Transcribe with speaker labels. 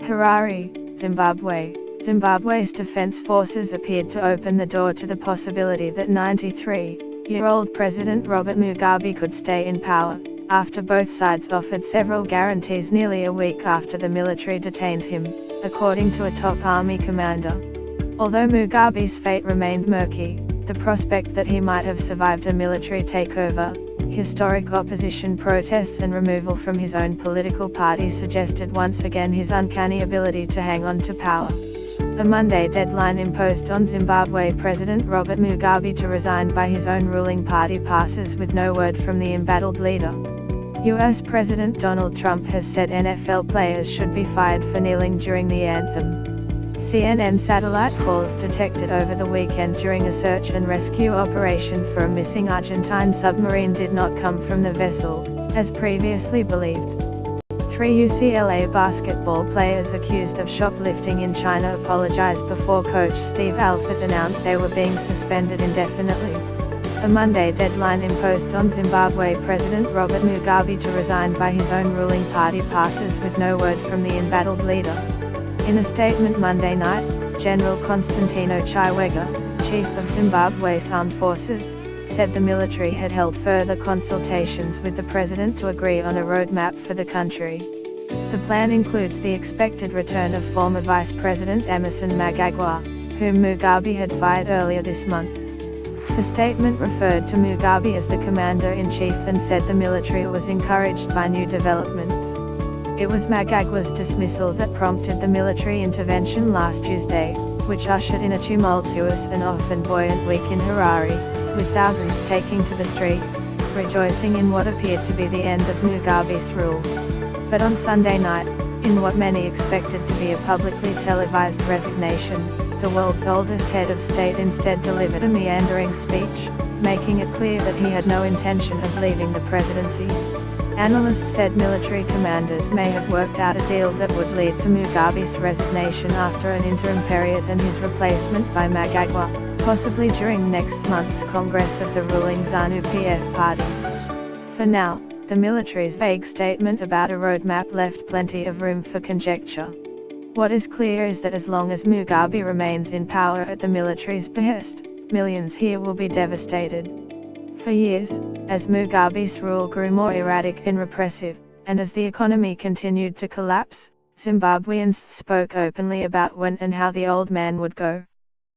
Speaker 1: Harare, Zimbabwe. Zimbabwe's defense forces appeared to open the door to the possibility that 93-year-old President Robert Mugabe could stay in power, after both sides offered several guarantees nearly a week after the military detained him, according to a top army commander. Although Mugabe's fate remained murky, the prospect that he might have survived a military takeover, historic opposition protests and removal from his own political party suggested once again his uncanny ability to hang on to power. A Monday deadline imposed on Zimbabwe President Robert Mugabe to resign by his own ruling party passes with no word from the embattled leader. US President Donald Trump has said NFL players should be fired for kneeling during the anthem. CNN satellite calls detected over the weekend during a search and rescue operation for a missing Argentine submarine did not come from the vessel, as previously believed. 3 UCLA basketball players accused of shoplifting in China apologized before coach Steve Alford announced they were being suspended indefinitely. A Monday deadline imposed on Zimbabwe President Robert Mugabe to resign by his own ruling party passes with no word from the embattled leader. In a statement Monday night, General Constantino Chiwenga, chief of Zimbabwe's armed forces, said the military had held further consultations with the president to agree on a roadmap for the country. The plan includes the expected return of former Vice President Emmerson Mnangagwa, whom Mugabe had fired earlier this month. The statement referred to Mugabe as the commander-in-chief and said the military was encouraged by new developments. It was Mnangagwa's dismissal that prompted the military intervention last Tuesday, which ushered in a tumultuous and often buoyant week in Harare, with thousands taking to the streets, rejoicing in what appeared to be the end of Mugabe's rule. But on Sunday night, in what many expected to be a publicly televised resignation, the world's oldest head of state instead delivered a meandering speech, making it clear that he had no intention of leaving the presidency. Analysts said military commanders may have worked out a deal that would lead to Mugabe's resignation after an interim period and his replacement by Mnangagwa, possibly during next month's Congress of the ruling ZANU-PF party. For now, the military's vague statement about a roadmap left plenty of room for conjecture. What is clear is that as long as Mugabe remains in power at the military's behest, millions here will be devastated. For years, as Mugabe's rule grew more erratic and repressive, and as the economy continued to collapse, Zimbabweans spoke openly about when and how the old man would go.